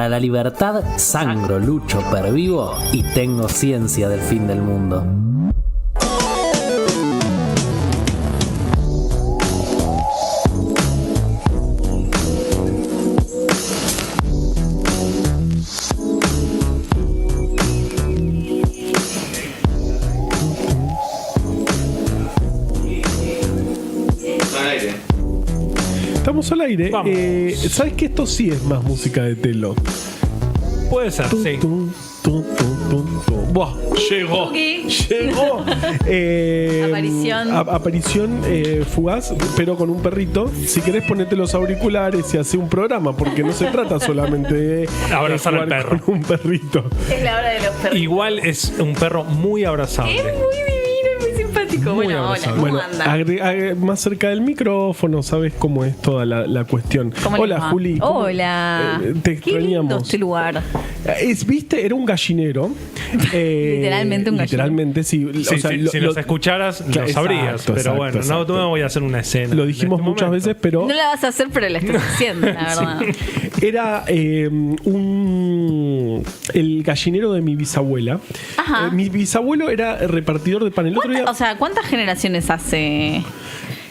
Para la libertad sangro, lucho, pervivo y tengo ciencia del fin del mundo. Estamos al aire. ¿Sabes que esto sí es más música de Telo? Puede ser, sí. Buah, llegó. Aparición fugaz, pero con un perrito. Si querés ponete los auriculares y hace un programa, porque no se trata solamente de abrazar al perro con un perrito. Es la hora de los perros. Igual es un perro muy abrazable. Es muy divino, muy simpático. Bueno, hola, ¿cómo anda? Más cerca del micrófono, sabes cómo es toda la cuestión. Hola, Juli. Hola. Te extrañamos. Qué lindo este lugar. ¿Viste? Era un gallinero. Literalmente un gallinero. Literalmente, sí. Sí, si los escucharas, lo sabrías. Pero bueno, no me voy a hacer una escena. Lo dijimos muchas veces, pero... No la vas a hacer, pero la estás haciendo, la verdad. Sí. Era el gallinero de mi bisabuela. Ajá. Mi bisabuelo era repartidor de pan. El otro día... O sea, ¿cuántas generaciones hace?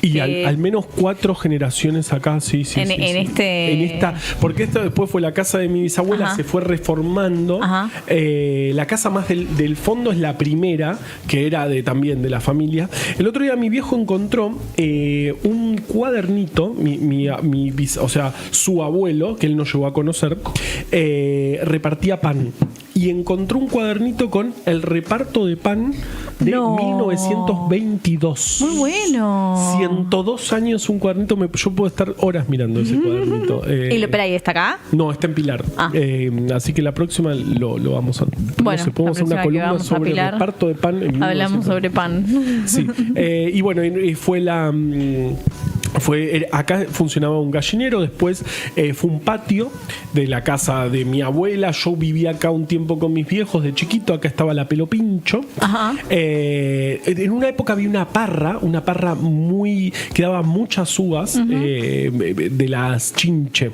Y al menos 4 generaciones acá, sí. En esta, porque esta después fue la casa de mi bisabuela. Ajá. Se fue reformando. La casa más del fondo es la primera, que era también de la familia. El otro día mi viejo encontró un cuadernito, o sea, su abuelo, que él no llegó a conocer, repartía pan. Y encontró un cuadernito con el reparto de pan de 1922. Muy bueno. 102 años un cuadernito. Yo puedo estar horas mirando ese cuadernito. ¿Pero ahí está acá? No, está en Pilar. Así que la próxima lo vamos a... Bueno, no sé, podemos hacer una columna sobre el reparto de pan. Hablamos sobre pan. Sí. Y bueno, fue acá funcionaba un gallinero, después fue un patio de la casa de mi abuela. Yo vivía acá un tiempo con mis viejos de chiquito, acá estaba la Pelo Pincho. Ajá. En una época había una parra que daba muchas uvas, de las chinche.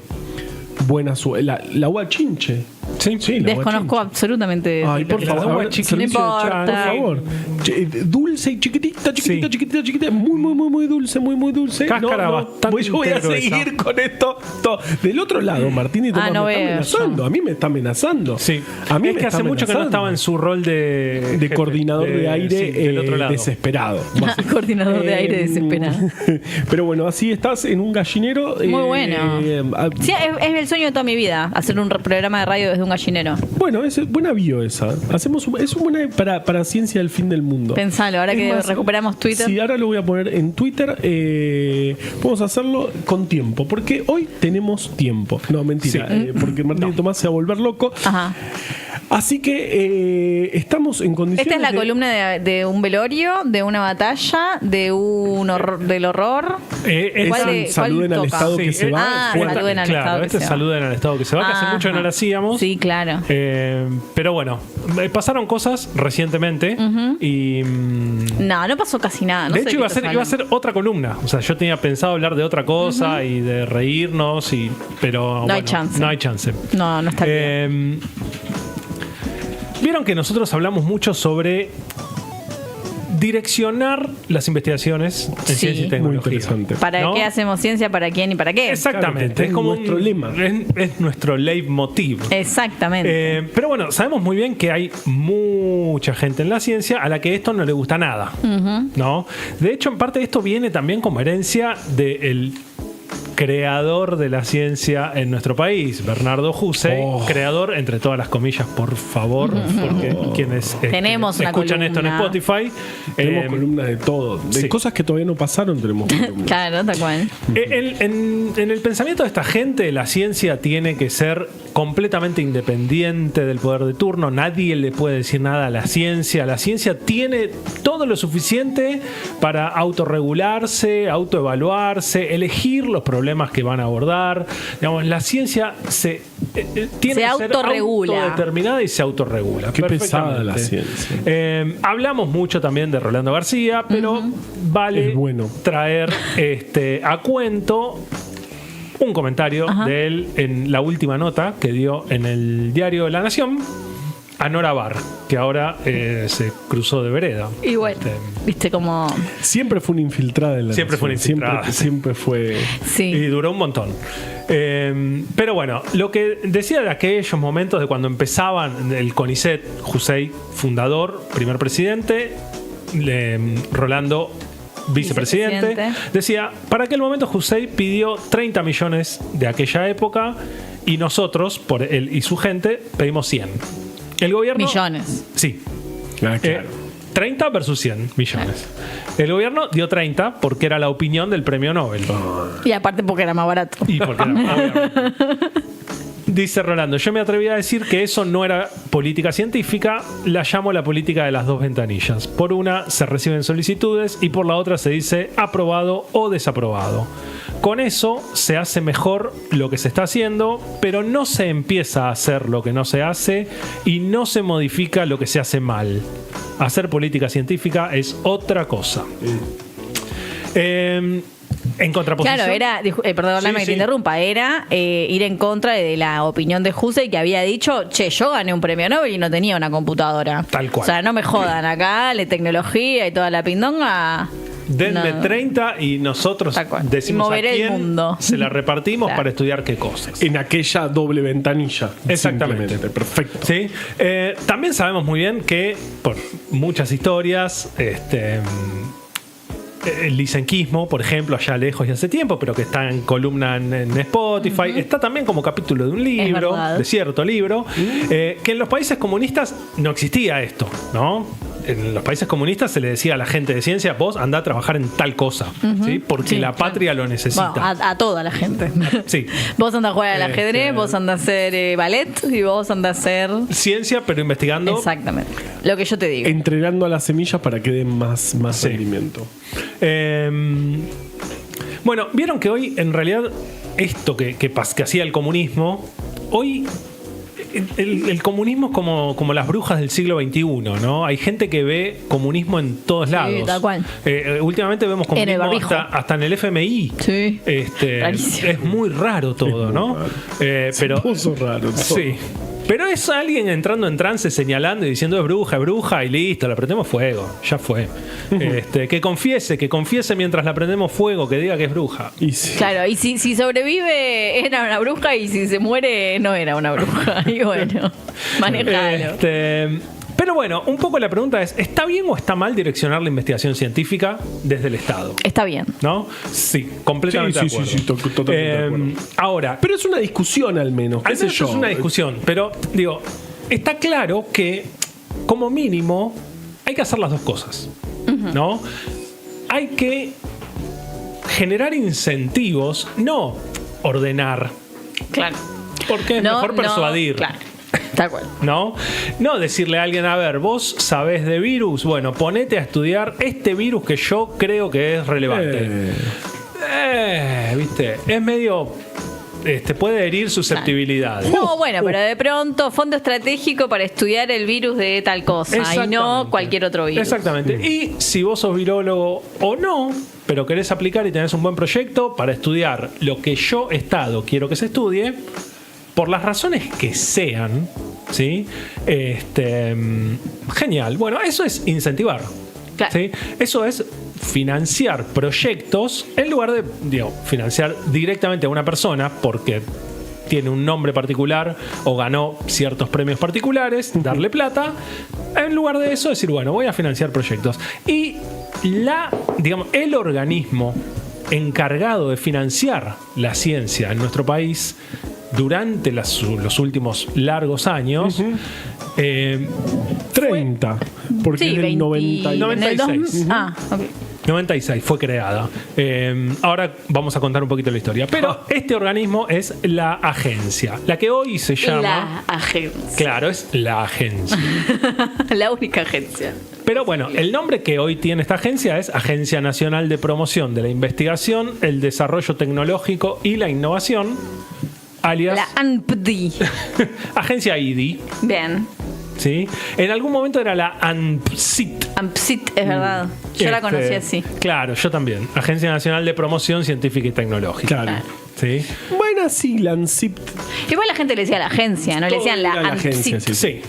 Buenas uvas, la uva chinche. Sí, desconozco absolutamente. Ay, por favor, no importa. Por favor. Dulce y chiquitita, muy dulce, muy dulce. Cáscara bastante. Yo voy a seguir con esto. Del otro lado, Martín Tomás me está amenazando. A mí me está amenazando. Sí. A mí es que hace mucho que no estaba en su rol de coordinador de aire, del otro lado. desesperado. Coordinador de aire desesperado. Pero bueno, así estás en un gallinero. Muy bueno. Sí, es el sueño de toda mi vida, hacer un programa de radio desde un gallinero. Bueno, es buena bio esa. Es un buena para ciencia del fin del mundo. Pensalo, ahora que recuperamos Twitter. Sí, ahora lo voy a poner en Twitter. Vamos a hacerlo con tiempo, porque hoy tenemos tiempo. No, mentira, porque Martín Tomás se va a volver loco. Ajá. Así que estamos en condiciones. Esta es la columna de un velorio, de una batalla, del horror. Saluden al Estado que se va. Saluden al Estado que se va. Saluden al Estado que se va, que hace mucho que no lo hacíamos. Sí, claro. Pero bueno, pasaron cosas recientemente y... No pasó casi nada. De hecho, iba a ser otra columna. O sea, yo tenía pensado hablar de otra cosa y de reírnos, pero no hay chance. No hay chance. No está bien. Vieron que nosotros hablamos mucho sobre direccionar las investigaciones en ciencia y tecnología. Muy interesante. ¿Para qué hacemos ciencia? ¿Para quién y para qué? Exactamente. Claro, es como nuestro lema. Es nuestro leitmotiv. Exactamente. Pero bueno, sabemos muy bien que hay mucha gente en la ciencia a la que esto no le gusta nada. ¿No? De hecho, en parte esto viene también como herencia del creador de la ciencia en nuestro país, Bernardo Hussey, creador, entre todas las comillas, por favor, porque quienes escuchan esto en Spotify. Tenemos columnas de todo, de cosas que todavía no pasaron, tenemos columnas. Claro, tal cual. En el pensamiento de esta gente, la ciencia tiene que ser completamente independiente del poder de turno. Nadie le puede decir nada a la ciencia. La ciencia tiene todo lo suficiente para autorregularse, autoevaluarse, elegir los problemas que van a abordar. Digamos, la ciencia tiene que autorregula. ser autodeterminada y se autorregula. Qué pesada la ciencia. Hablamos mucho también de Rolando García, pero vale traer a cuento un comentario de él en la última nota que dio en el diario La Nación a Nora Barr, que ahora se cruzó de vereda. Y bueno, viste como... Siempre fue una infiltrada en la Siempre fue una infiltrada. Siempre fue... Sí. Y duró un montón. Pero bueno, lo que decía de aquellos momentos de cuando empezaban el CONICET, Hussein, fundador, primer presidente, Rolando, vicepresidente, decía, para aquel momento Hussein pidió 30 millones de aquella época y nosotros, por él y su gente, pedimos 100. El gobierno... Millones. Sí. Claro. 30 versus 100 millones. El gobierno dio 30 porque era la opinión del premio Nobel. Y aparte porque era más barato. Y porque era, obviamente. Dice Rolando, yo me atreví a decir que eso no era política científica, la llamo la política de las dos ventanillas. Por una se reciben solicitudes y por la otra se dice aprobado o desaprobado. Con eso se hace mejor lo que se está haciendo, pero no se empieza a hacer lo que no se hace y no se modifica lo que se hace mal. Hacer política científica es otra cosa. En contraposición. Claro, era, perdóname que te interrumpa, era ir en contra de la opinión de Hussein, que había dicho, che, yo gané un premio Nobel y no tenía una computadora. Tal cual. O sea, no me jodan acá, la tecnología y toda la pindonga. Denme No. 30 y nosotros decimos a moveré el quién mundo. se la repartimos Claro. para estudiar qué cosas. En aquella doble ventanilla. Exactamente. Simplemente. Perfecto. ¿Sí? También sabemos muy bien que por muchas historias, el licenquismo, por ejemplo, allá lejos y hace tiempo, pero que está en columna en Spotify, está también como capítulo de un libro, de cierto libro, que en los países comunistas no existía esto, ¿no? En los países comunistas se le decía a la gente de ciencia, vos andá a trabajar en tal cosa, ¿sí? Porque la patria lo necesita. Bueno, a toda la gente. Sí. Vos andás a jugar al ajedrez, vos andás a hacer ballet y vos andás a hacer... Ciencia, pero investigando. Exactamente. Lo que yo te digo. Entrenando a las semillas para que den más rendimiento. Bueno, vieron que hoy en realidad esto que hacía el comunismo, hoy el comunismo es como las brujas del siglo XXI, ¿no? Hay gente que ve comunismo en todos lados. Tal cual. Últimamente vemos comunismo En el hasta en el FMI. Sí. Rarísimo. Es muy raro todo, ¿no? Pero Se puso raro todo. sí. Pero es alguien entrando en trance, señalando y diciendo es bruja, y listo, le prendemos fuego. Ya fue. Que confiese mientras la prendemos fuego, que diga que es bruja. Y sí. Claro, y si sobrevive era una bruja y si se muere no era una bruja. Y bueno, manejalo. Pero bueno, un poco la pregunta es, ¿está bien o está mal direccionar la investigación científica desde el Estado? Está bien. ¿No? Sí, completamente de acuerdo. Sí, totalmente de acuerdo. Ahora, Pero es una discusión al menos. al menos es una discusión, pero digo, está claro que como mínimo hay que hacer las dos cosas, ¿no? Hay que generar incentivos, no ordenar, Claro. porque es mejor persuadir. Claro. Tal cual. ¿No? No decirle a alguien, a ver, vos sabés de virus, bueno, ponete a estudiar este virus que yo creo que es relevante. ¿Viste? Es medio... puede herir susceptibilidades. No, bueno, pero de pronto fondo estratégico para estudiar el virus de tal cosa y no cualquier otro virus. Exactamente. Y si vos sos virólogo o no, pero querés aplicar y tenés un buen proyecto para estudiar lo que yo, Estado, quiero que se estudie, por las razones que sean, ¿sí? Genial. Bueno, eso es incentivar. Claro. ¿Sí? Eso es financiar proyectos en lugar de, financiar directamente a una persona porque tiene un nombre particular o ganó ciertos premios particulares, darle plata. En lugar de eso, decir, bueno, voy a financiar proyectos. Y el organismo encargado de financiar la ciencia en nuestro país durante los últimos largos años, 30, porque Sí, es del 90 96. Ok. 96 fue creada. Ahora vamos a contar un poquito la historia. Pero este organismo es la agencia, la que hoy se llama... La agencia. Claro, es la agencia. La única agencia. Pero bueno, el nombre que hoy tiene esta agencia es Agencia Nacional de Promoción de la Investigación, el Desarrollo Tecnológico y la Innovación, alias La ANPD. Agencia IDI. Bien. ¿Sí? En algún momento era la ANPSIT. ANPSIT, es verdad. Yo la conocí así. Claro, yo también. Agencia Nacional de Promoción Científica y Tecnológica. Claro. ¿Sí? Buena sigla, ANSIP. Igual la gente le decía la agencia, no le decían la agencia. ANSIP. Sí.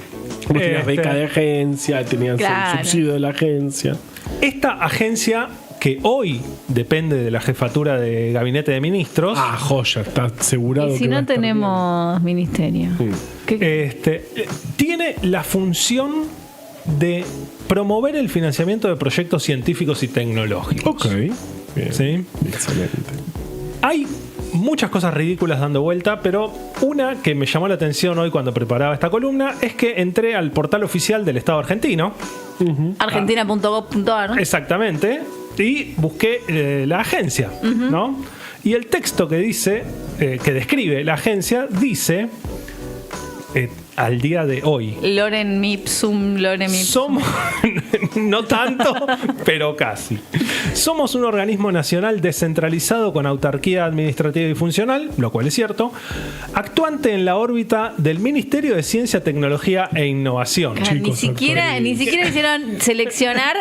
Vos tenías beca de agencia, tenías el subsidio de la agencia. Esta agencia, que hoy depende de la jefatura de gabinete de ministros. Joya, está asegurado. Y si no tenemos ministerio. Tiene la función de promover el financiamiento de proyectos científicos y tecnológicos. Ok, bien. ¿Sí? Excelente. Hay muchas cosas ridículas dando vuelta, pero una que me llamó la atención hoy cuando preparaba esta columna es que entré al portal oficial del Estado argentino. Argentina.gov.ar. Exactamente. Y busqué la agencia, ¿no? Y el texto que dice, que describe la agencia, dice, al día de hoy, Lorem ipsum. somos, no tanto, pero casi. Somos un organismo nacional descentralizado con autarquía administrativa y funcional, lo cual es cierto, actuante en la órbita del Ministerio de Ciencia, Tecnología e Innovación. Ni siquiera hicieron seleccionar,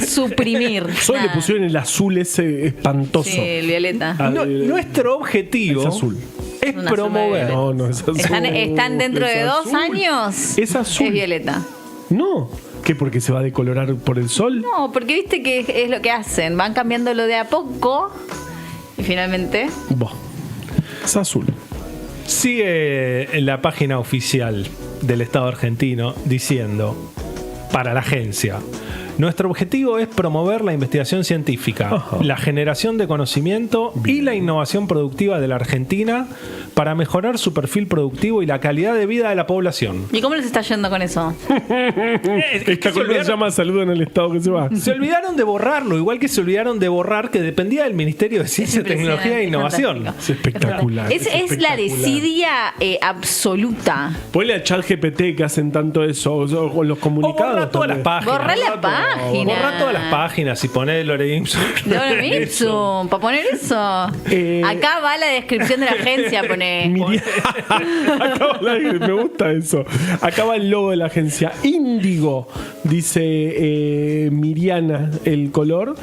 suprimir. Solo le pusieron el azul ese espantoso. Sí, el violeta. Nuestro objetivo es azul. Es promover. No es azul. Están dentro de 2 años. Es azul. Es violeta. No. ¿Qué? ¿Porque se va a decolorar por el sol? No, porque viste que es lo que hacen. Van cambiándolo de a poco. Y finalmente. Es azul. Sigue en la página oficial del Estado argentino diciendo, para la agencia, nuestro objetivo es promover la investigación científica, la generación de conocimiento y la innovación productiva de la Argentina para mejorar su perfil productivo y la calidad de vida de la población. ¿Y cómo les está yendo con eso? Esta columna se llama Saludo en el Estado que se va. Se olvidaron de borrarlo, igual que se olvidaron de borrar que dependía del Ministerio de Ciencia, Tecnología e Innovación. Es espectacular. Es la desidia absoluta. Ponle a ChatGPT que hacen tanto eso, o los comunicados. Borra todas las páginas. Borra la página. Borra todas las páginas y poné Lorem ipsum. Lorem ipsum, para poner eso. Acá va la descripción de la agencia, pone. Me gusta eso. Acá va el logo de la agencia. Índigo, dice Miriana, el color.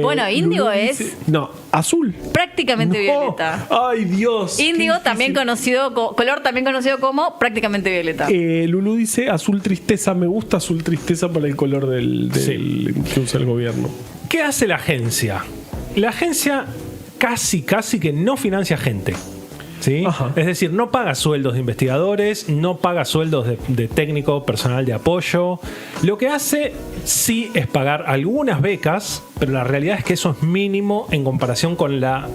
Bueno, índigo es. No, azul. Prácticamente violeta. Ay, Dios. Índigo, también conocido color también conocido como prácticamente violeta. Lulú dice azul tristeza. Me gusta azul tristeza para el color del que usa el gobierno. ¿Qué hace la agencia? La agencia casi que no financia gente. ¿Sí? Es decir, no paga sueldos de investigadores, no paga sueldos de técnico, personal de apoyo. Lo que hace sí es pagar algunas becas, pero la realidad es que eso es mínimo en comparación con la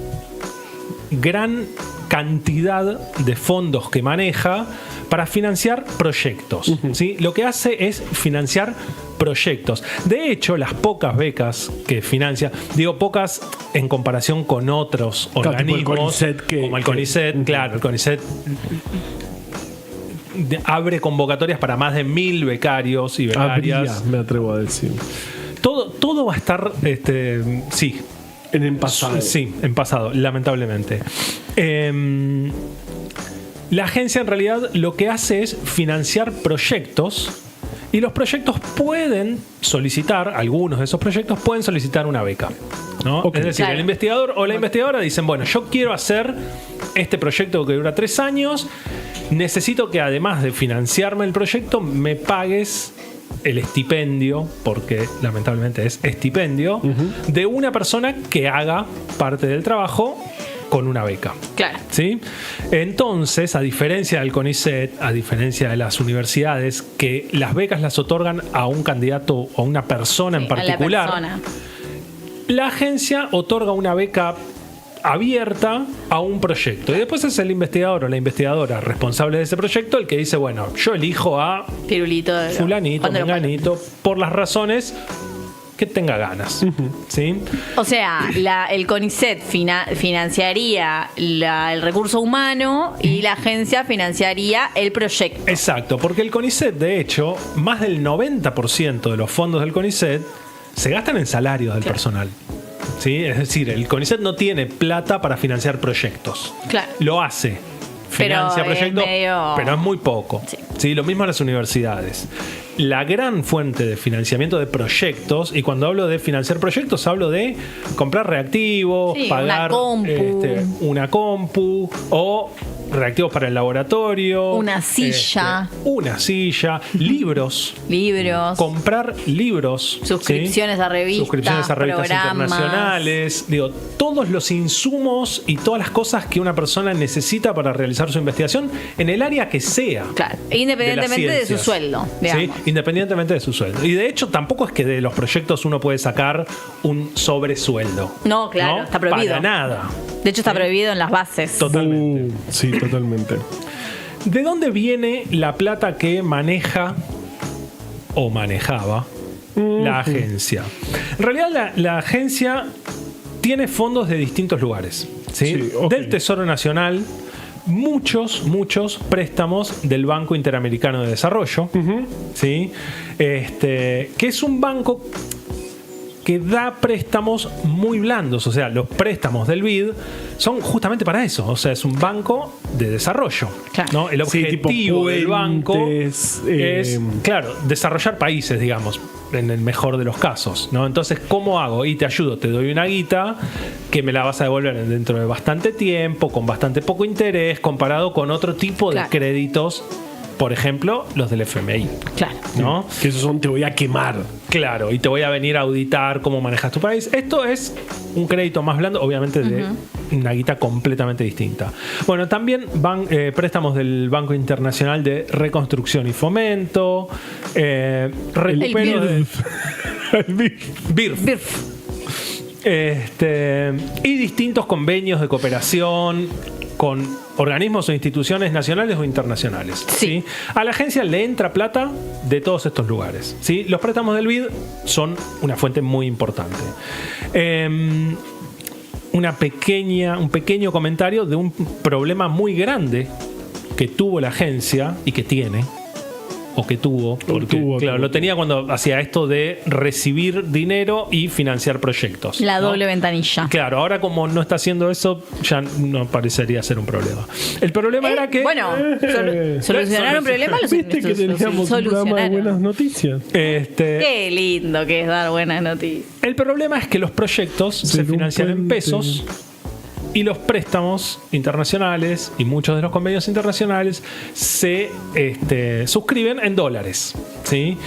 gran cantidad de fondos que maneja para financiar proyectos. ¿Sí? Lo que hace es financiar proyectos. De hecho, las pocas becas que financia, digo pocas en comparación con otros organismos, como el CONICET, claro, el CONICET abre convocatorias para más de 1.000 becarios y becarias. Me atrevo a decir. Todo va a estar, sí. En el pasado. Sí, en pasado, lamentablemente. La agencia en realidad lo que hace es financiar proyectos y los proyectos pueden solicitar, algunos de esos proyectos pueden solicitar una beca, ¿no? Es decir, el investigador o la investigadora dicen, bueno, yo quiero hacer este proyecto que dura 3 años, necesito que además de financiarme el proyecto, me pagues el estipendio, porque lamentablemente es estipendio, de una persona que haga parte del trabajo con una beca. Claro. ¿Sí? Entonces, a diferencia del CONICET, a diferencia de las universidades, que las becas las otorgan a un candidato o a una persona en particular, la agencia otorga una beca abierta a un proyecto. Y después es el investigador o la investigadora responsable de ese proyecto el que dice, bueno, yo elijo a Pirulito, fulanito, menganito, por las razones que tenga ganas. ¿Sí? O sea, el CONICET financiaría el recurso humano y la agencia financiaría el proyecto. Exacto, porque el CONICET, de hecho, más del 90% de los fondos del CONICET se gastan en salarios del personal. ¿Sí? Es decir, el CONICET no tiene plata para financiar proyectos. Claro. Lo hace. Financia proyectos, pero es muy poco. Sí. ¿Sí? Lo mismo en las universidades. la gran fuente de financiamiento de proyectos, y cuando hablo de financiar proyectos hablo de comprar reactivos, pagar una compu o reactivos para el laboratorio, una silla, libros, comprar libros, suscripciones a revistas, internacionales, todos los insumos y todas las cosas que una persona necesita para realizar su investigación en el área que sea. Claro, independientemente de su sueldo, digamos. ¿Sí? Independientemente de su sueldo. Y de hecho tampoco es que de los proyectos uno puede sacar un sobresueldo. No, claro, ¿no? Está prohibido. Para nada. De hecho está prohibido en las bases. Totalmente. Sí, totalmente. ¿De dónde viene la plata que maneja o manejaba la agencia? En realidad la agencia tiene fondos de distintos lugares. ¿Sí? Del Tesoro Nacional, muchos préstamos del Banco Interamericano de Desarrollo, ¿sí? Que es un banco que da préstamos muy blandos. O sea, los préstamos del BID son justamente para eso. O sea, es un banco de desarrollo, ¿no? El objetivo del banco es, claro, desarrollar países, digamos, en el mejor de los casos, ¿no? Entonces, ¿cómo hago? Y te ayudo, te doy una guita que me la vas a devolver dentro de bastante tiempo, con bastante poco interés, comparado con otro tipo de créditos. Por ejemplo, los del FMI. Claro. ¿No? Que esos son te voy a quemar. Claro, y te voy a venir a auditar cómo manejas tu país. Esto es un crédito más blando, obviamente de una guita completamente distinta. Bueno, también van préstamos del Banco Internacional de Reconstrucción y Fomento. Recupero de BIRF. Y distintos convenios de cooperación con organismos o instituciones nacionales o internacionales. ¿Sí? A la agencia le entra plata de todos estos lugares. ¿Sí? Los préstamos del BID son una fuente muy importante. Un pequeño comentario de un problema muy grande que tuvo la agencia y que tiene. O que tuvo, porque lo tenía cuando hacía esto de recibir dinero y financiar proyectos. La doble ventanilla. Claro, ahora como no está haciendo eso, ya no parecería ser un problema. El problema era que... Bueno, solucionar un problema lo ¿Viste que teníamos un programa de buenas noticias? Qué lindo que es dar buenas noticias. El problema es que los proyectos se financian en pesos y los préstamos internacionales y muchos de los convenios internacionales se suscriben en dólares, ¿sí?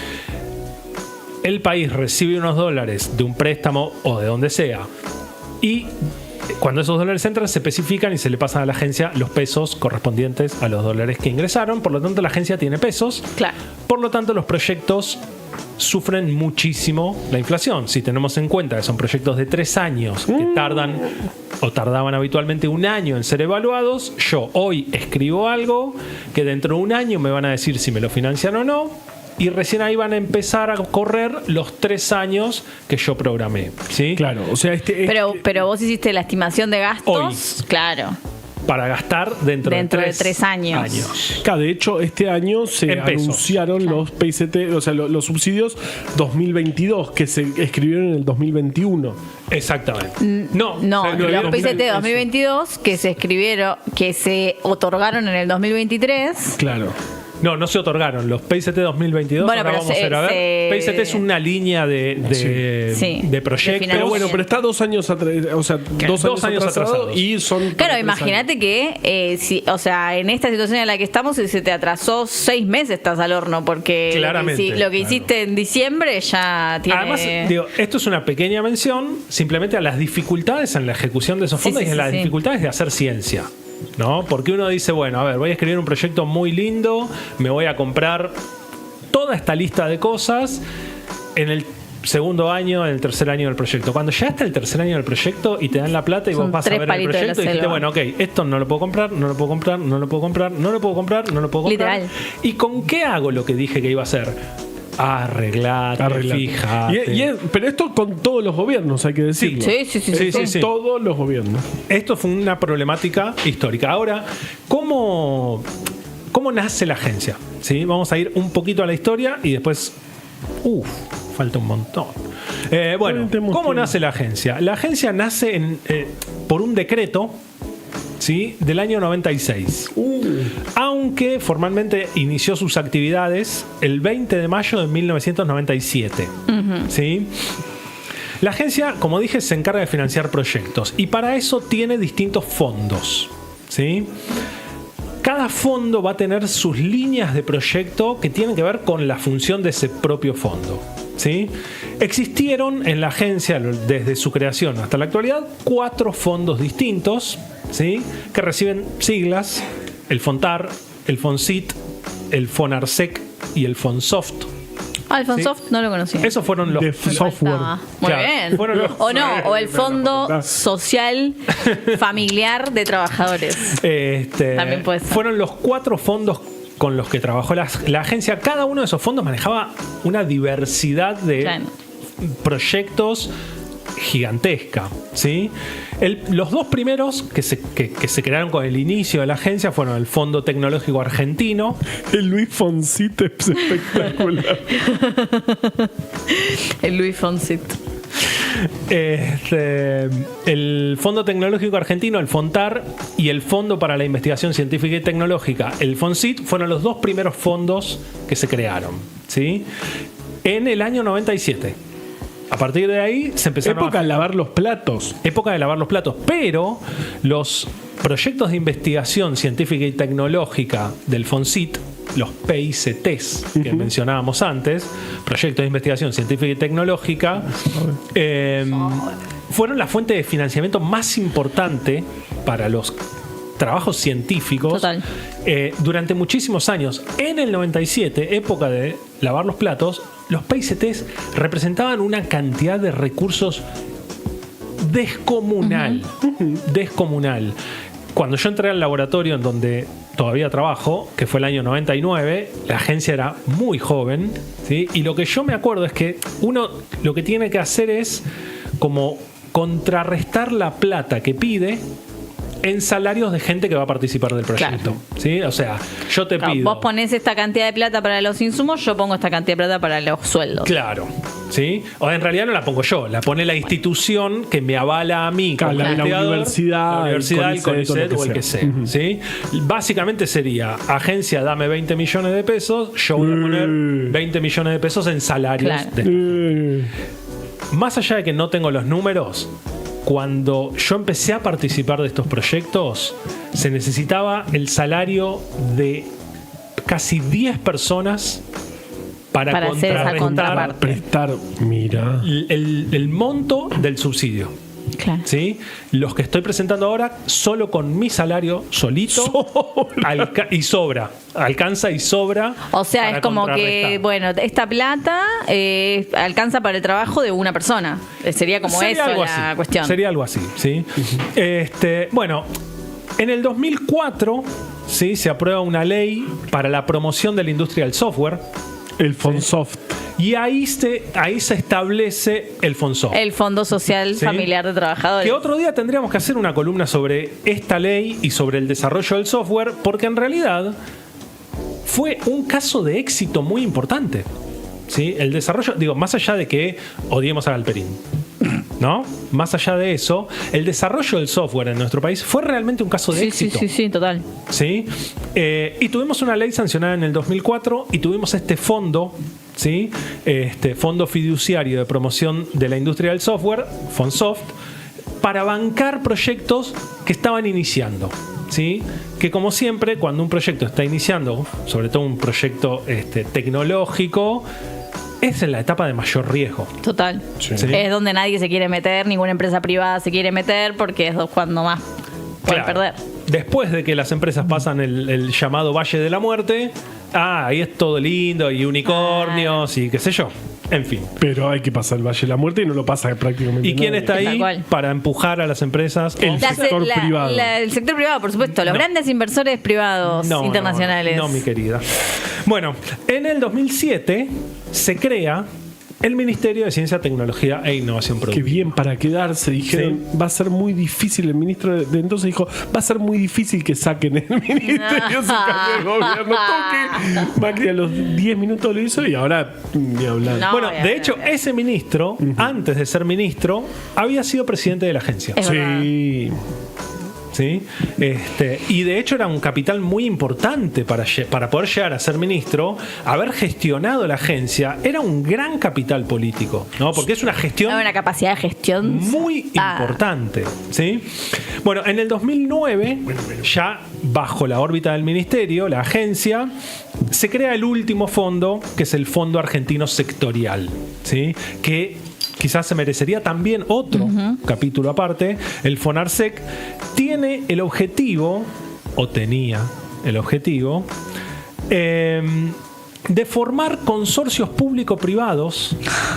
El país recibe unos dólares de un préstamo o de donde sea y cuando esos dólares entran se especifican y se le pasan a la agencia los pesos correspondientes a los dólares que ingresaron. Por lo tanto, la agencia tiene pesos. Claro. Por lo tanto, los proyectos sufren muchísimo la inflación. Si tenemos en cuenta que son proyectos de 3 años que tardaban habitualmente 1 año en ser evaluados, yo hoy escribo algo que dentro de 1 año me van a decir si me lo financian o no, y recién ahí van a empezar a correr los 3 años que yo programé, ¿sí? Claro, o sea, pero vos hiciste la estimación de gastos, hoy, claro, para gastar dentro de 3 años. Claro, de hecho, este año se anunciaron los PICT, o sea, los subsidios 2022 que se escribieron en el 2021. Exactamente. No, los PICT 2022 que se escribieron, que se otorgaron en el 2023. Claro. No se otorgaron. Los PICT 2022, bueno, ahora vamos a ver. PICT es una línea de proyectos. Pero bueno, pero está 2 años atrás, o sea, dos años atrasados. Y son claro, imagínate que en esta situación en la que estamos, si se te atrasó 6 meses estás al horno, porque lo que hiciste en diciembre ya tiene... Además, esto es una pequeña mención simplemente a las dificultades en la ejecución de esos fondos y en las dificultades de hacer ciencia, ¿no? Porque uno dice, bueno, a ver, voy a escribir un proyecto muy lindo, me voy a comprar toda esta lista de cosas en el segundo año, en el tercer año del proyecto. Cuando ya está el tercer año del proyecto y te dan la plata y vos vas a ver el proyecto y dijiste, bueno, ok, esto no lo puedo comprar, no lo puedo comprar, no lo puedo comprar, no lo puedo comprar, no lo puedo comprar. Literal. ¿Y con qué hago lo que dije que iba a hacer? Arreglate. Fíjate. Pero esto con todos los gobiernos, hay que decirlo. Sí. Todos los gobiernos. Esto fue una problemática histórica. Ahora, ¿cómo nace la agencia? ¿Sí? Vamos a ir un poquito a la historia y después... falta un montón. Bueno, ¿cómo nace la agencia? La agencia nace por un decreto, ¿sí? Del año 96. Aunque formalmente inició sus actividades el 20 de mayo de 1997. ¿Sí? La agencia, como dije, se encarga de financiar proyectos y para eso tiene distintos fondos. ¿Sí? Cada fondo va a tener sus líneas de proyecto que tienen que ver con la función de ese propio fondo. ¿Sí? Existieron en la agencia, desde su creación hasta la actualidad, 4 fondos distintos, ¿sí? Que reciben siglas: el FONTAR, el FONCIT, el FONARSEC y el FONSOFT. El FONSOFT, ¿sí? No lo conocía. Esos fueron los de software. Muy bien. O el Fondo Social Familiar de Trabajadores. También puede ser. Fueron los 4 fondos con los que trabajó la agencia. Cada uno de esos fondos manejaba una diversidad de proyectos gigantesca, ¿sí? Los 2 primeros que se crearon con el inicio de la agencia fueron el Fondo Tecnológico Argentino. El Luis Foncito es espectacular. El Luis Foncito. El Fondo Tecnológico Argentino, el FONTAR, y el Fondo para la Investigación Científica y Tecnológica, el FONCIT, fueron los 2 primeros fondos que se crearon, ¿sí? En el año 97. A partir de ahí se empezaron Época de lavar los platos. Época de lavar los platos. Pero los proyectos de investigación científica y tecnológica del FONCIT, los PICTs que mencionábamos antes, proyectos de investigación científica y tecnológica, fueron la fuente de financiamiento más importante para los trabajos científicos durante muchísimos años. En el 97, época de lavar los platos, los PICTs representaban una cantidad de recursos descomunal. Descomunal. Cuando yo entré al laboratorio en donde todavía trabajo, que fue el año 99, la agencia era muy joven, ¿sí? Y lo que yo me acuerdo es que uno lo que tiene que hacer es como contrarrestar la plata que pide en salarios de gente que va a participar del proyecto. ¿Sí? O sea, yo te pido... Vos ponés esta cantidad de plata para los insumos, yo pongo esta cantidad de plata para los sueldos. Claro. ¿Sí? O en realidad no la pongo yo, la pone la institución que me avala a mí, como la universidad, el CONICET o el que sea. ¿Sí? Básicamente sería: agencia, dame 20 millones de pesos, yo voy a poner 20 millones de pesos en salarios. Más allá de que no tengo los números, cuando yo empecé a participar de estos proyectos, se necesitaba el salario de casi 10 personas para hacer esa contraparte. Prestar, mira. El monto del subsidio. Claro. ¿Sí? Los que estoy presentando ahora, solo con mi salario solito, y sobra. Alcanza y sobra. O sea, es como que, bueno, esta plata alcanza para el trabajo de una persona. Sería como eso la cuestión. Sería algo así, ¿sí? Bueno, en el 2004, ¿sí? Se aprueba una ley para la promoción de la industria del software. El FONSOFT. Y ahí se establece el FONSOFT. El Fondo Social Familiar de Trabajadores. Que otro día tendríamos que hacer una columna sobre esta ley y sobre el desarrollo del software, porque en realidad fue un caso de éxito muy importante. ¿Sí? El desarrollo, digo, más allá de que odiemos a Galperín, ¿no? Más allá de eso, el desarrollo del software en nuestro país fue realmente un caso de éxito. Sí, total. ¿Sí? Y tuvimos una ley sancionada en el 2004 y tuvimos este fondo, ¿sí? Fondo Fiduciario de Promoción de la Industria del Software, FONSOFT, para bancar proyectos que estaban iniciando. ¿Sí? Que como siempre, cuando un proyecto está iniciando, sobre todo un proyecto tecnológico, es en la etapa de mayor riesgo. Total. Sí. Es donde nadie se quiere meter, ninguna empresa privada se quiere meter, porque es cuando más pueden perder. Después de que las empresas pasan el llamado Valle de la Muerte, ahí es todo lindo y unicornios y qué sé yo. En fin. Pero hay que pasar el Valle de la Muerte y no lo pasa prácticamente. ¿Y quién está ahí para empujar a las empresas? El sector privado. El sector privado, por supuesto. Los grandes inversores privados internacionales. No, mi querida. Bueno, en el 2007 se crea el Ministerio de Ciencia, Tecnología e Innovación Productiva. Qué bien, para quedarse. Dijeron, va a ser muy difícil. El ministro de entonces dijo, va a ser muy difícil que saquen el ministerio. Se cambió el gobierno. Toque. Macri a los 10 minutos lo hizo y ahora ni hablar. No, bueno, de hecho, ese ministro, antes de ser ministro, había sido presidente de la agencia. Sí. ¿sí? Y de hecho era un capital muy importante para poder llegar a ser ministro. Haber gestionado la agencia era un gran capital político, ¿no? Porque es una gestión, una capacidad de gestión muy importante, ¿sí? Bueno, en el 2009, ya bajo la órbita del ministerio, la agencia, se crea el último fondo, que es el Fondo Argentino Sectorial, ¿sí? Que quizás se merecería también otro capítulo aparte. El FONARSEC tiene el objetivo, o tenía el objetivo, de formar consorcios público-privados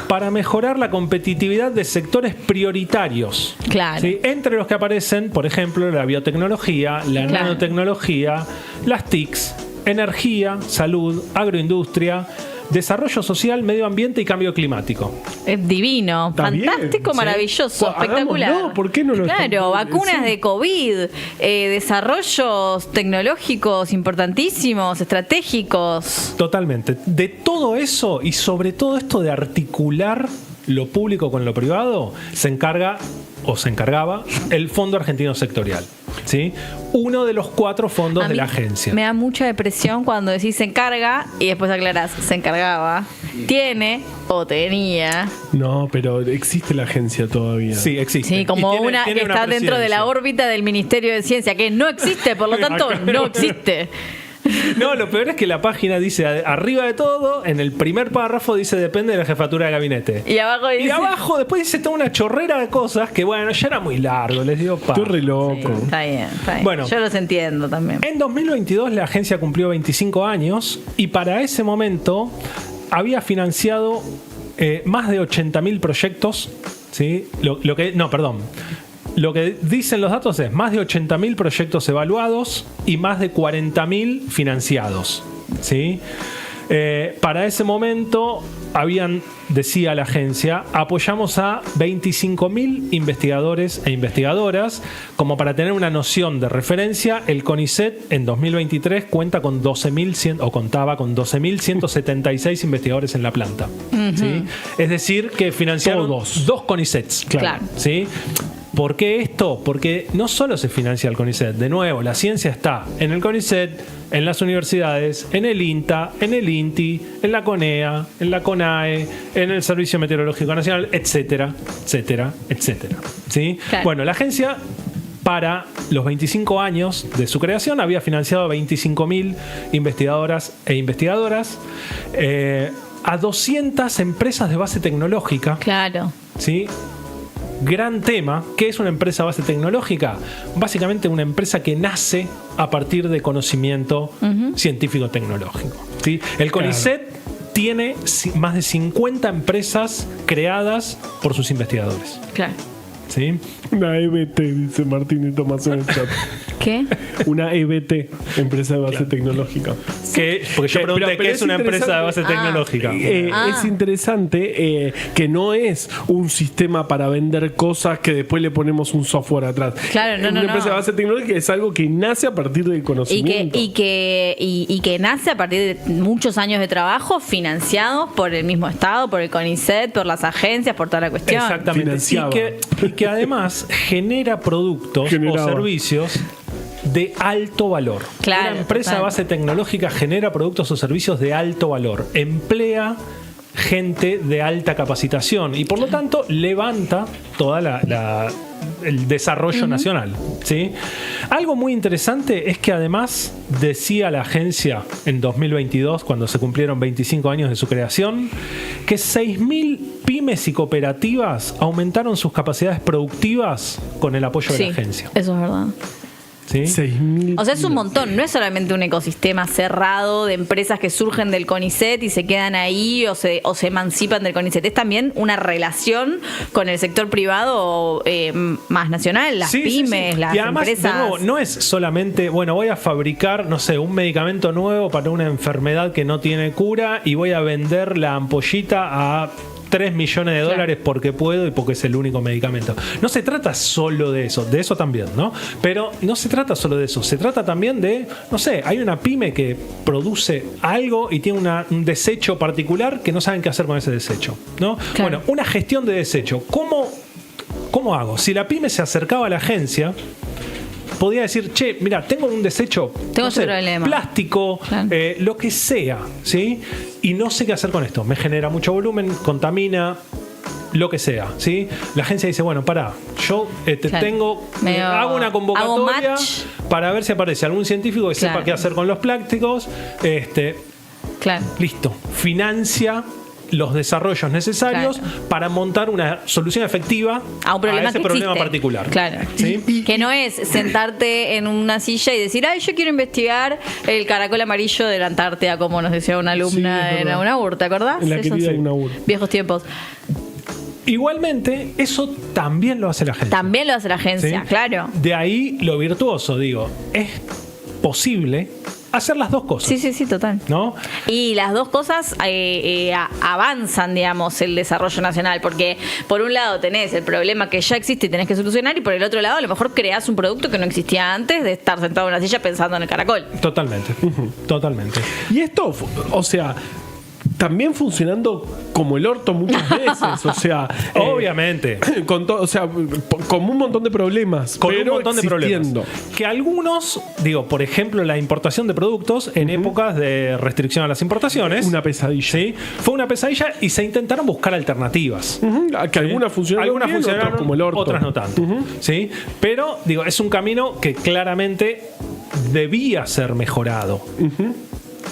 para mejorar la competitividad de sectores prioritarios. Claro. ¿Sí? Entre los que aparecen, por ejemplo, la biotecnología, la nanotecnología, las TICs, energía, salud, agroindustria, desarrollo social, medio ambiente y cambio climático. Es divino, fantástico, maravilloso, espectacular. No, ¿por qué no lo Claro, vacunas de COVID, desarrollos tecnológicos importantísimos, estratégicos. Totalmente. De todo eso y sobre todo esto de articular lo público con lo privado, se encargaba el Fondo Argentino Sectorial, ¿sí? Uno de los 4 fondos de la agencia. Me da mucha depresión cuando decís se encarga y después aclarás, se encargaba, tiene o tenía. No, pero existe la agencia todavía. Sí, existe. Sí, como tiene que está dentro de la órbita del Ministerio de Ciencia, que no existe, por lo tanto, no existe. No, lo peor es que la página dice, arriba de todo, en el primer párrafo dice depende de la jefatura de gabinete. Y abajo después dice toda una chorrera de cosas que, bueno, ya era muy largo, les digo, Estoy re loco. Sí, está bien. Bueno, yo los entiendo también. En 2022 la agencia cumplió 25 años y para ese momento había financiado más de 80.000 proyectos, ¿sí? Lo que dicen los datos es más de 80.000 proyectos evaluados y más de 40.000 financiados, ¿sí? Para ese momento decía la agencia, apoyamos a 25.000 investigadores e investigadoras. Como para tener una noción de referencia, el CONICET en 2023 contaba con 12.176 investigadores en la planta, ¿sí? Es decir, que financiaron dos CONICETs. Claro. ¿Sí? ¿Por qué esto? Porque no solo se financia el CONICET. De nuevo, la ciencia está en el CONICET, en las universidades, en el INTA, en el INTI, en la CONEA, en la CONAE, en el Servicio Meteorológico Nacional, etcétera, etcétera, etcétera. ¿Sí? Claro. Bueno, la agencia, para los 25 años de su creación, había financiado a 25.000 investigadoras e investigadoras, a 200 empresas de base tecnológica. Claro. ¿Sí? Gran tema. ¿Qué es una empresa base tecnológica? Básicamente una empresa que nace a partir de conocimiento científico-tecnológico, ¿sí? El CONICET tiene más de 50 empresas creadas por sus investigadores. Claro. ¿Sí? Una EBT, dice Martín y Tomás en el chat. ¿Qué? Una EBT, empresa de base tecnológica. Porque yo pregunté qué es una empresa de base tecnológica. Es interesante que no es un sistema para vender cosas que después le ponemos un software atrás. Claro, Una empresa de base tecnológica es algo que nace a partir del conocimiento. Y que nace a partir de muchos años de trabajo financiados por el mismo Estado, por el CONICET, por las agencias, por toda la cuestión. Exactamente. Y que además genera productos o servicios de alto valor. Claro, una empresa de base tecnológica genera productos o servicios de alto valor, emplea gente de alta capacitación y por lo tanto levanta toda el desarrollo nacional, ¿sí? Algo muy interesante es que además decía la agencia en 2022, cuando se cumplieron 25 años de su creación, que 6.000 pymes y cooperativas aumentaron sus capacidades productivas con el apoyo de la agencia. Eso es verdad. ¿Sí? 6.000. O sea, es un montón, no es solamente un ecosistema cerrado de empresas que surgen del CONICET y se quedan ahí o se emancipan del CONICET. Es también una relación con el sector privado más nacional, las pymes, las y además, empresas. De nuevo, no es solamente, bueno, voy a fabricar, no sé, un medicamento nuevo para una enfermedad que no tiene cura y voy a vender la ampollita a 3 millones de dólares porque puedo y porque es el único medicamento. No se trata solo de eso también, ¿no? Pero no se trata solo de eso, se trata también de, no sé, hay una pyme que produce algo y tiene un desecho particular que no saben qué hacer con ese desecho, ¿no? Claro. Bueno, una gestión de desecho. ¿Cómo hago? Si la pyme se acercaba a la agencia, podía decir, che, mira, tengo un desecho, tengo ese problema, plástico, claro, lo que sea, ¿sí? Y no sé qué hacer con esto. Me genera mucho volumen, contamina, lo que sea, ¿sí? La agencia dice, bueno, pará, yo hago una convocatoria para ver si aparece algún científico que sepa qué hacer con los plásticos. Listo, financia los desarrollos necesarios para montar una solución efectiva a ese problema particular. Claro. ¿Sí? Que no es sentarte en una silla y decir, yo quiero investigar el caracol amarillo de la Antártida, como nos decía una alumna en UNAUR, ¿te acordás? En la querida UNAUR. Viejos tiempos. Igualmente, eso también lo hace la agencia. También lo hace la agencia, ¿sí? Claro. De ahí lo virtuoso, digo, es posible hacer las dos cosas. Sí, total. ¿No? Y las dos cosas avanzan, digamos, el desarrollo nacional, porque por un lado tenés el problema que ya existe y tenés que solucionar, y por el otro lado a lo mejor creás un producto que no existía antes de estar sentado en una silla pensando en el caracol. Totalmente, totalmente. Y esto, o sea, también funcionando como el orto muchas veces, o sea, obviamente, con un montón de problemas, con un montón de problemas, que algunos, digo, por ejemplo, la importación de productos en épocas de restricción a las importaciones, una pesadilla, ¿sí? Fue una pesadilla y se intentaron buscar alternativas, que algunas funcionaron bien, funcionaron como el orto, otras no tanto, ¿sí? Pero digo, es un camino que claramente debía ser mejorado.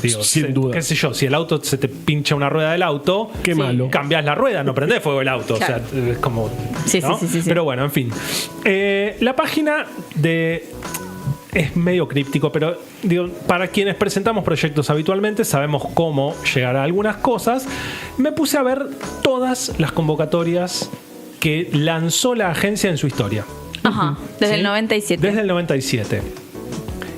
Digo, sin duda. Qué sé yo, si el auto se te pincha una rueda del auto, qué malo. Cambiás la rueda, no prendés fuego el auto. Claro. O sea, es como. Sí, ¿no? sí. Pero bueno, en fin. La página es medio críptico, pero digo, para quienes presentamos proyectos habitualmente sabemos cómo llegar a algunas cosas. Me puse a ver todas las convocatorias que lanzó la agencia en su historia. Ajá, desde el 97. Desde el 97.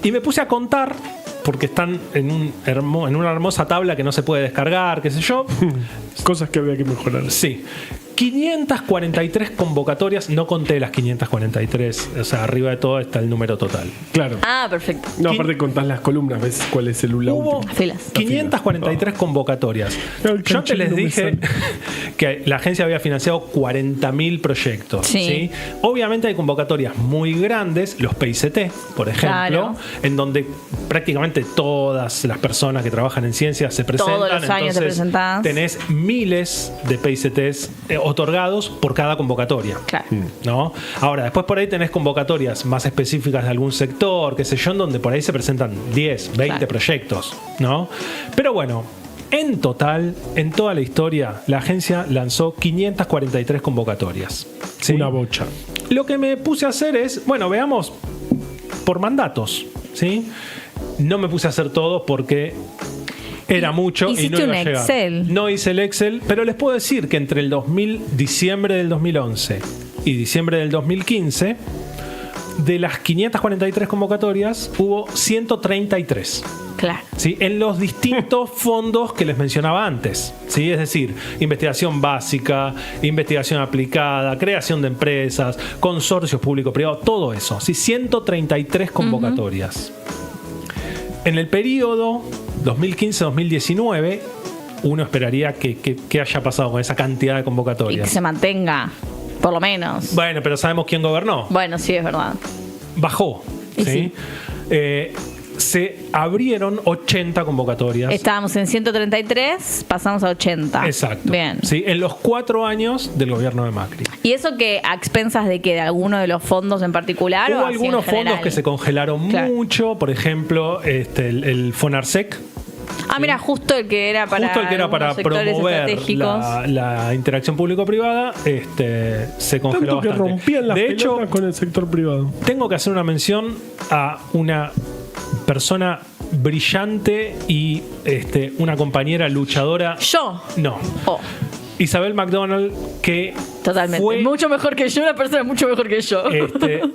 Y me puse a contar, porque están en una hermosa tabla que no se puede descargar, qué sé yo. Cosas que había que mejorar. Sí. 543 convocatorias, no conté las 543, o sea, arriba de todo está el número total. Claro. Perfecto. No, aparte contás las columnas, ves cuál es el Hubo último. 543 convocatorias. Yo antes les dije que la agencia había financiado 40.000 proyectos. ¿sí? Obviamente hay convocatorias muy grandes, los PICT, por ejemplo, en donde prácticamente todas las personas que trabajan en ciencia se presentan. Todos los años te presentás. Tenés miles de PICTs otorgados por cada convocatoria. Claro. ¿No? Ahora, después por ahí tenés convocatorias más específicas de algún sector, qué sé yo, en donde por ahí se presentan 10, 20 proyectos, ¿no? Pero bueno, en total, en toda la historia, la agencia lanzó 543 convocatorias. ¿sí? Una bocha. Lo que me puse a hacer es, bueno, veamos por mandatos, ¿sí? No me puse a hacer todo porque era mucho y no iba a llegar. Excel. No hice el Excel, pero les puedo decir que entre el diciembre del 2011 y diciembre del 2015, de las 543 convocatorias, hubo 133. Claro. ¿Sí? En los distintos fondos que les mencionaba antes. ¿Sí? Es decir, investigación básica, investigación aplicada, creación de empresas, consorcios público-privados, todo eso. ¿Sí? 133 convocatorias. En el periodo 2015-2019, uno esperaría que haya pasado con esa cantidad de convocatorias. Y que se mantenga, por lo menos. Bueno, pero sabemos quién gobernó. Bueno, sí, es verdad. Bajó. ¿sí? Se abrieron 80 convocatorias. Estábamos en 133, pasamos a 80. Exacto. Bien. ¿sí? En los 4 años del gobierno de Macri. ¿Y eso que a expensas de que de alguno de los fondos en particular? Hubo o algunos fondos que se congelaron mucho, por ejemplo, el Fonarsec. Mira, justo el que era para promover la interacción público-privada, se congeló bastante. Que rompían las de hecho, con el sector privado. Tengo que hacer una mención a una persona brillante y una compañera luchadora. ¿Yo? No. Isabel McDonald, que totalmente fue mucho mejor que yo, una persona mucho mejor que yo.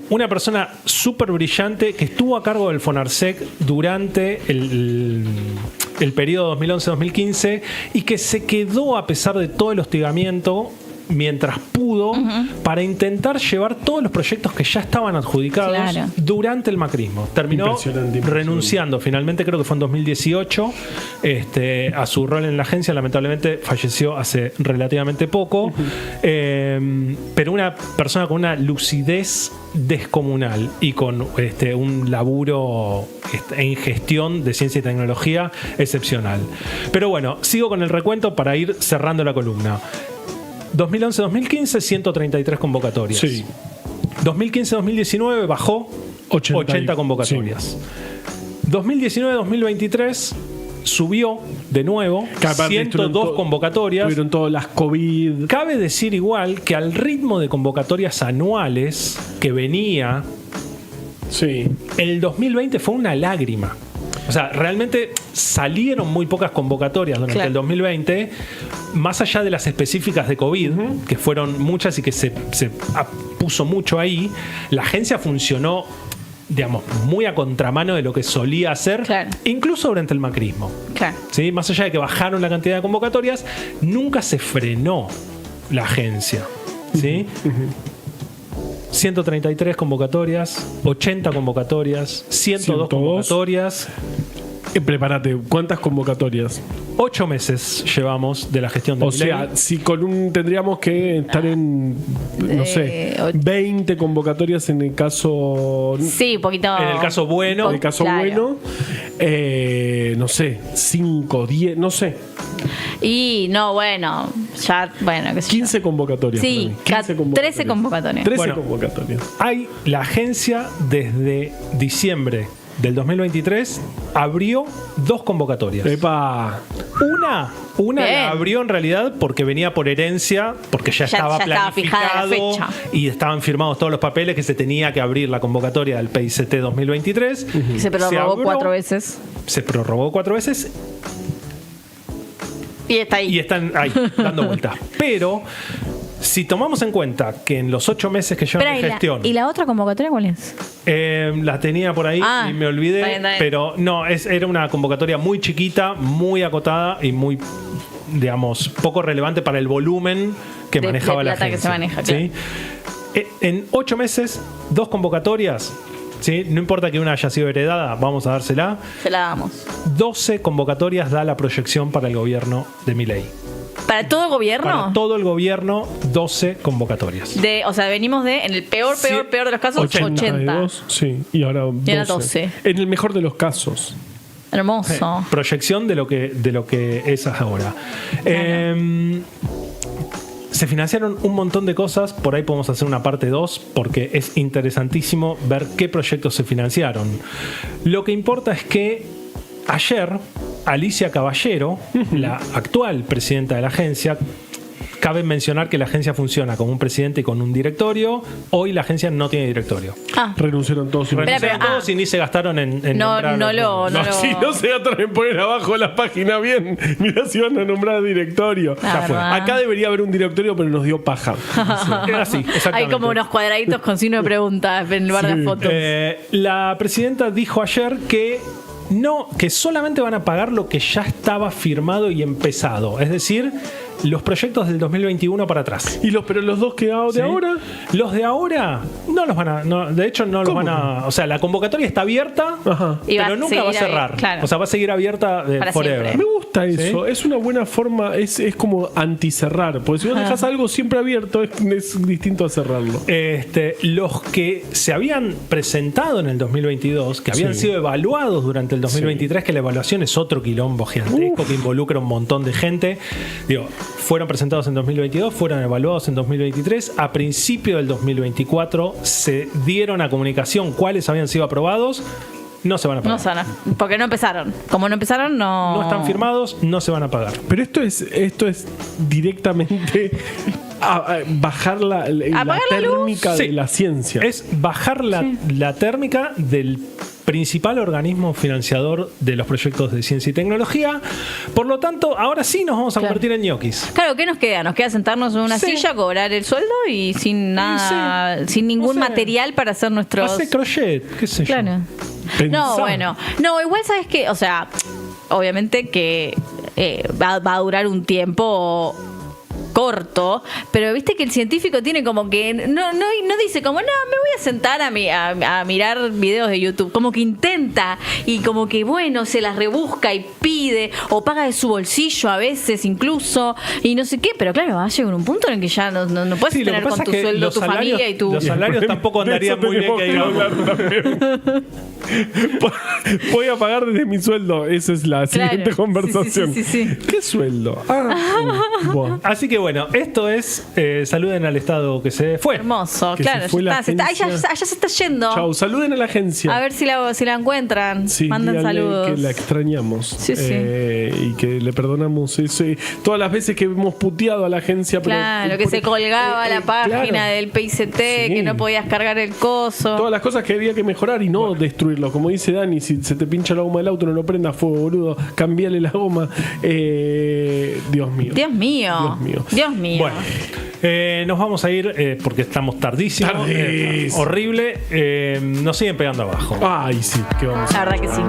Una persona súper brillante que estuvo a cargo del Fonarsec durante el periodo 2011-2015 y que se quedó a pesar de todo el hostigamiento mientras pudo para intentar llevar todos los proyectos que ya estaban adjudicados durante el macrismo. Terminó renunciando finalmente, creo que fue en 2018, a su rol en la agencia. Lamentablemente falleció hace relativamente poco, pero una persona con una lucidez descomunal y con un laburo en gestión de ciencia y tecnología excepcional. Pero bueno, sigo con el recuento para ir cerrando la columna. 2011-2015, 133 convocatorias. Sí. 2015-2019 bajó 80 convocatorias. Sí. 2019-2023 subió de nuevo 102 convocatorias. Tuvieron todas las COVID. Cabe decir igual que al ritmo de convocatorias anuales que venía, el 2020 fue una lágrima. O sea, realmente salieron muy pocas convocatorias durante el 2020, más allá de las específicas de COVID, que fueron muchas y que se puso mucho ahí. La agencia funcionó, digamos, muy a contramano de lo que solía hacer, incluso durante el macrismo. ¿Sí? Más allá de que bajaron la cantidad de convocatorias, nunca se frenó la agencia. ¿Sí? 133 convocatorias, 80 convocatorias, 102 convocatorias. Prepárate, ¿cuántas convocatorias? 8 meses llevamos de la gestión de Milei. O sea, si tendríamos que estar en, no sé, 20 convocatorias en el caso... Sí, un poquito... En el caso bueno. En el caso bueno, no sé, 5, 10, no sé. Y no, bueno, ya, bueno, qué sé 15 yo. Convocatorias. Sí, 15 convocatorias. 13 convocatorias. 13 convocatorias. Hay la agencia desde diciembre del 2023 abrió 2 convocatorias. ¡Epa! Una la abrió en realidad porque venía por herencia, porque ya estaba planificado y estaban firmados todos los papeles que se tenía que abrir la convocatoria del PICT 2023. Y se prorrogó 4 veces. Se prorrogó 4 veces. Y está ahí. Y están ahí, dando vueltas. Pero si tomamos en cuenta que en los 8 meses que llevan de gestión... ¿Y la otra convocatoria cuál es? La tenía por ahí y me olvidé. Está bien. Pero no, era una convocatoria muy chiquita, muy acotada y muy, digamos, poco relevante para el volumen que manejaba la agencia. Que se maneja, ¿sí? En 8 meses, 2 convocatorias. ¿Sí? No importa que una haya sido heredada, vamos a dársela. Se la damos. 12 convocatorias da la proyección para el gobierno de Milei. ¿Para todo el gobierno? Para todo el gobierno, 12 convocatorias. O sea, venimos en el peor de los casos, 80. Sí, y ahora 12. En el mejor de los casos. Hermoso. Proyección de lo que es ahora. Se financiaron un montón de cosas, por ahí podemos hacer una parte 2 porque es interesantísimo ver qué proyectos se financiaron. Lo que importa es que ayer Alicia Caballero, la actual presidenta de la agencia, cabe mencionar que la agencia funciona con un presidente y con un directorio. Hoy la agencia no tiene directorio. Renunciaron todos y ni se gastaron en Si no se gastaron en poner abajo la página bien, mirá si van a nombrar directorio. Ya fue. Acá debería haber un directorio, pero nos dio paja. Así, exactamente. Hay como unos cuadraditos con signo de pregunta en lugar de fotos. La presidenta dijo ayer que solamente van a pagar lo que ya estaba firmado y empezado. Es decir, los proyectos del 2021 para atrás. Pero los 2 que de ahora. Los de ahora no los van a. De hecho, no los van a. O sea, la convocatoria está abierta, pero nunca va a cerrar. Claro. O sea, va a seguir abierta forever. Siempre. Me gusta eso. ¿Sí? Es una buena forma. Es como anti-cerrar. Porque si vos dejas algo siempre abierto, es distinto a cerrarlo. Los que se habían presentado en el 2022, que habían sido evaluados durante el 2023, que la evaluación es otro quilombo gigantesco que involucra un montón de gente. Fueron presentados en 2022, fueron evaluados en 2023. A principio del 2024 se dieron a comunicación cuáles habían sido aprobados. No se van a pagar. Porque no empezaron. Como no empezaron, no están firmados, no se van a pagar. Pero esto es directamente bajar la térmica de la ciencia. Es bajar la térmica del principal organismo financiador de los proyectos de ciencia y tecnología. Por lo tanto, ahora sí nos vamos a convertir en ñoquis. Claro, ¿qué nos queda? Nos queda sentarnos en una silla, cobrar el sueldo y sin nada, sin ningún material para hacer nuestros... Hacer crochet, qué sé yo. No, bueno. No, igual sabes que, o sea, obviamente que va a durar un tiempo corto, pero viste que el científico tiene como que no dice como, no, me voy a sentar a mirar videos de YouTube, como que intenta y como que bueno, se las rebusca y pide o paga de su bolsillo a veces incluso y no sé qué, pero claro, va a llegar un punto en el que ya no puedes tener con tu sueldo, tu familia y tu... Los salarios tampoco andarían muy bien que digamos. Voy a pagar desde mi sueldo. Esa es la siguiente conversación. Sí. ¿Qué sueldo? Bueno. Así que bueno, esto es saluden al Estado que se fue. Hermoso, Que claro, se fue ya la está, ya se está yendo. Chau, saluden a la agencia. A ver si la encuentran. Sí, Manden díganle saludos. que la extrañamos. Sí. Y que le perdonamos eso. Todas las veces que hemos puteado a la agencia. Claro, que se colgaba la página del PICT, que no podías cargar el coso. Todas las cosas que había que mejorar y no destruirlo. Como dice Dani, si se te pincha la goma del auto, no lo prendas fuego, boludo. Cambiale la goma. Dios mío. Bueno, nos vamos a ir porque estamos tardísimo. Horrible. Nos siguen pegando abajo. Ay, sí, que vamos. La verdad que sí.